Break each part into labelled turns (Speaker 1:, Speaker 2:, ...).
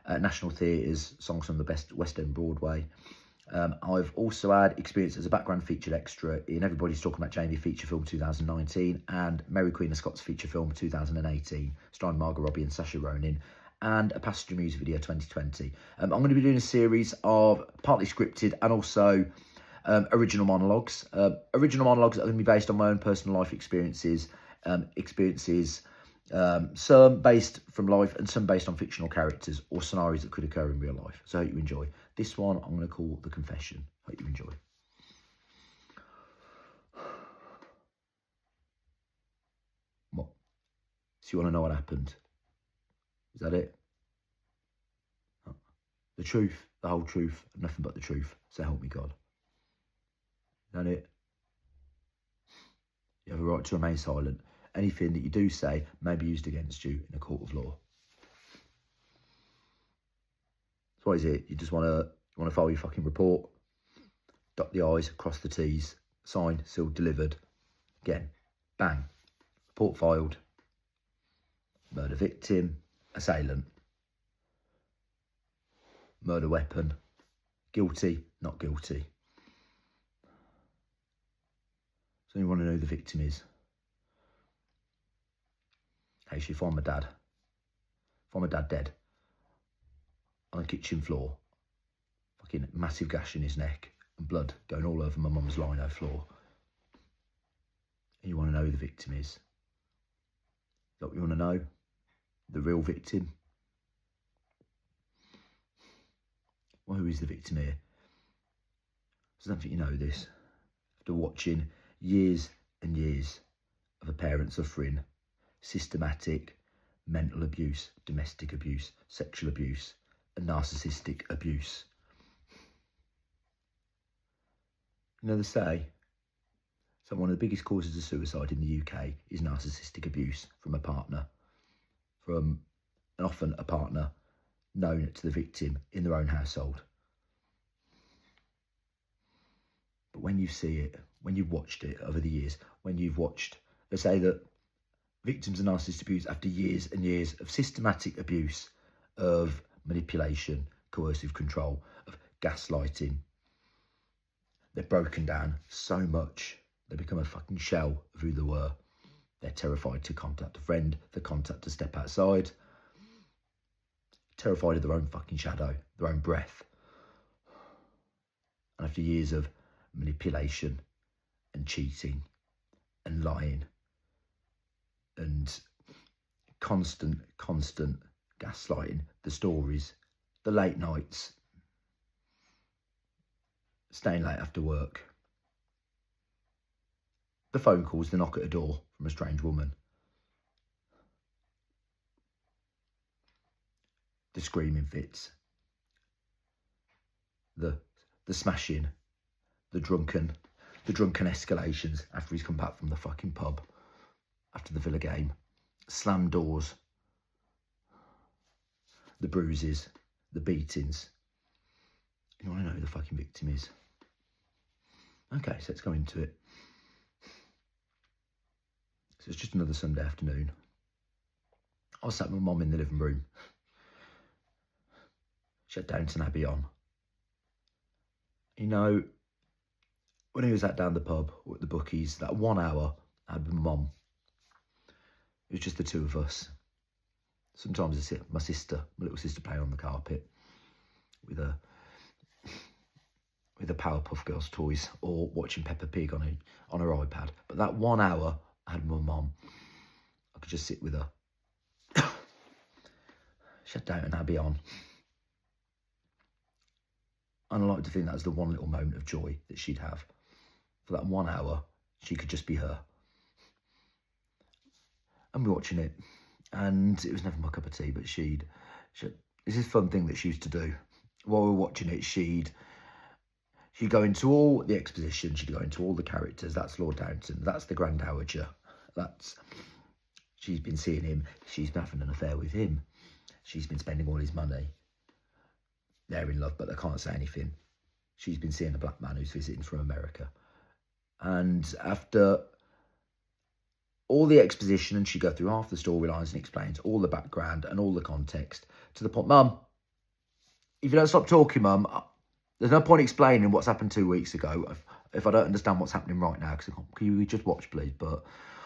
Speaker 1: National Theatres, songs from the best West End Broadway. I've also had experience as a background featured extra in Everybody's Talking About Jamie feature film 2019 and Mary Queen of Scots feature film 2018, starring Margot Robbie and Saoirse Ronan, and a passenger music video 2020. I'm going to be doing a series of partly scripted and also original monologues. Original monologues are going to be based on my own personal life experiences, some based from life and some based on fictional characters or scenarios that could occur in real life. So I hope you enjoy. This one I'm going to call The Confession. Hope you enjoy. What? So you want to know what happened? Is that it? The truth, the whole truth, and nothing but the truth. So help me God. Is that it? You have a right to remain silent. Anything that you do say may be used against you in a court of law. So what is it? You just want to file your fucking report, dot the I's, cross the T's, signed, sealed, delivered. Again, bang, report filed. Murder victim, assailant. Murder weapon, guilty, not guilty. So you want to know who the victim is. Hey, if I'm my dad. If I'm my dad dead on a kitchen floor, fucking massive gash in his neck and blood going all over my mum's lino floor. And you want to know who the victim is. Is that what you want to know? The real victim? Well, who is the victim here? I don't think you know this. After watching years and years of a parent suffering systematic mental abuse, domestic abuse, sexual abuse, and narcissistic abuse. You know, they say one of the biggest causes of suicide in the UK is narcissistic abuse from a partner, and often a partner known to the victim in their own household. But when you see it, when you've watched it over the years, they say that victims of narcissistic abuse, after years and years of systematic abuse, of manipulation, coercive control, of gaslighting, they're broken down so much, they become a fucking shell of who they were. They're terrified to contact a friend, they're contact to step outside, terrified of their own fucking shadow, their own breath. And after years of manipulation and cheating and lying and constant gaslighting, the stories, the late nights, staying late after work, the phone calls, the knock at a door from a strange woman, the screaming fits, the smashing, the drunken escalations after he's come back from the fucking pub after the Villa game, slammed doors, the bruises, the beatings. You want to know who the fucking victim is? Okay, so let's go into it. So it's just another Sunday afternoon. I was sat with my mum in the living room. She had Downton Abbey on. You know, when he was at down the pub or at the bookies, that 1 hour I had with my mum. It was just the two of us. Sometimes I sit my little sister playing on the carpet with the Powerpuff Girls toys or watching Peppa Pig on her iPad. But that 1 hour I had with my mum, I could just sit with her. She had Downton Abbey on. And I like to think that was the one little moment of joy that she'd have. For that 1 hour, she could just be her. And we're watching it. And it was never my cup of tea, but she'd this is a fun thing that she used to do. While we were watching it, she'd go into all the exposition, she'd go into all the characters. That's Lord Downton, that's the Grand Dowager. She's been seeing him, she's been having an affair with him. She's been spending all his money. They're in love, but they can't say anything. She's been seeing a black man who's visiting from America. And after all the exposition, and she'd go through half the storylines and explains all the background and all the context to the point, Mum, if you don't stop talking, Mum, there's no point explaining what's happened 2 weeks ago if I don't understand what's happening right now. Because can you just watch, please? But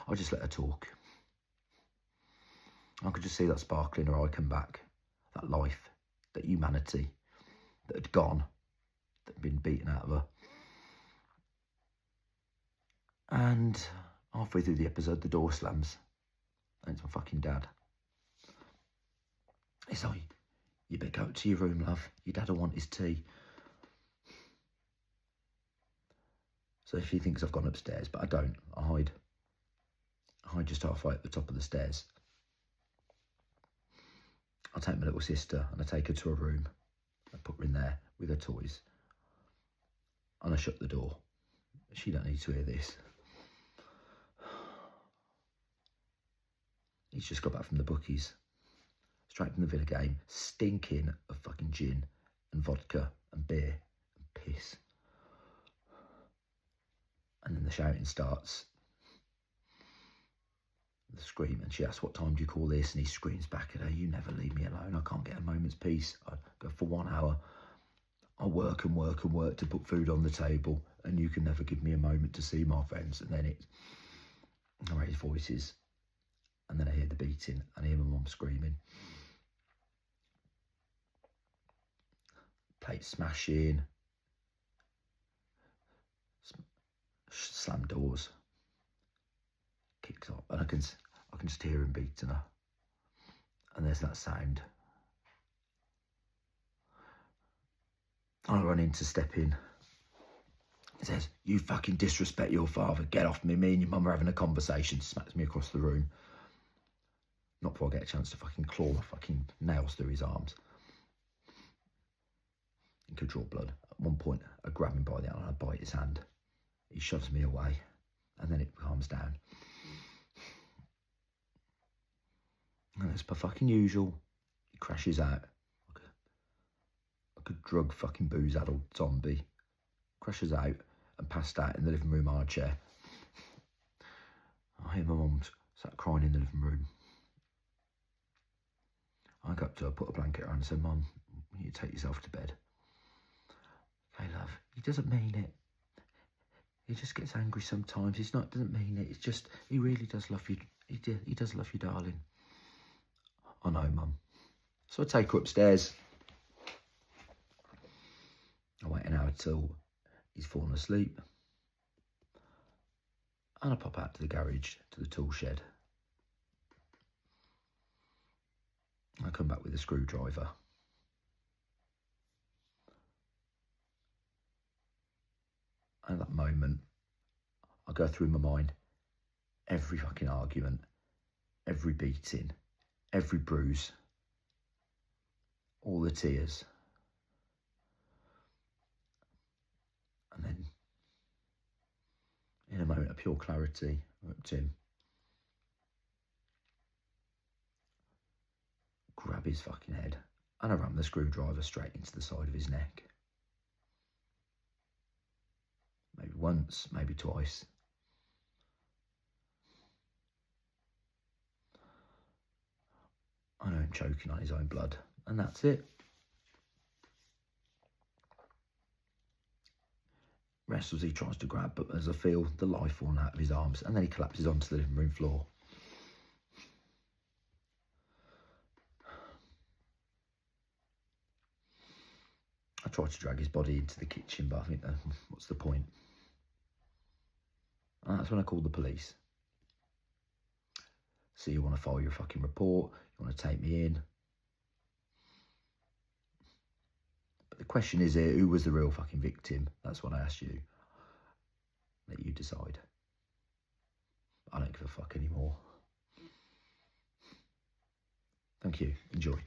Speaker 1: I'll just let her talk. I could just see that sparkle in her eye come back. That life, that humanity that had gone, that had been beaten out of her. And halfway through the episode, the door slams. And it's my fucking dad. It's like, you better go to your room, love. Your dad'll want his tea. So she thinks I've gone upstairs, but I don't. I hide. I hide just halfway at the top of the stairs. I take my little sister and I take her to her room. I put her in there with her toys. And I shut the door. She don't need to hear this. He's just got back from the bookies. Straight from the Villa game. Stinking of fucking gin and vodka and beer and piss. And then the shouting starts. The scream, and she asks, what time do you call this? And he screams back at her, you never leave me alone. I can't get a moment's peace. I go for 1 hour. I work and work and work to put food on the table, and you can never give me a moment to see my friends. And then I raise voices, and then I hear the beating, and I hear my mum screaming. Plates smashing. Slam doors. Kicks up, and I can just hear him beating her. And there's that sound. I run in to step in. He says, you fucking disrespect your father. Get off me. Me and your mum are having a conversation. Smacks me across the room. Not before I get a chance to fucking claw my fucking nails through his arms. He could draw blood. At one point, I grab him by the arm and I bite his hand. He shoves me away. And then it calms down. And as per fucking usual, he crashes out like a drug fucking booze addled zombie. Crashes out and passed out in the living room armchair. I hear my mum sat crying in the living room. I go up to her, put a blanket around and said, Mum, you take yourself to bed. Okay, love, he doesn't mean it. He just gets angry sometimes. Doesn't mean it. It's just, he really does love you. He does love you, darling. I know, Mum. So I take her upstairs. I wait an hour till he's fallen asleep. And I pop out to the garage, to the tool shed. I come back with a screwdriver. And at that moment, I go through my mind every fucking argument, every beating, every bruise, all the tears. And then, in a moment of pure clarity, I look to him, grab his fucking head, and I ram the screwdriver straight into the side of his neck. Maybe once, maybe twice. I know him choking on his own blood, and that's it. Wrestles he tries to grab, but as I feel the life falling out of his arms, and then he collapses onto the living room floor. I tried to drag his body into the kitchen, but I think, what's the point? And that's when I called the police. So you want to file your fucking report, you want to take me in. But the question is here, who was the real fucking victim? That's what I asked you. Let you decide. I don't give a fuck anymore. Thank you. Enjoy.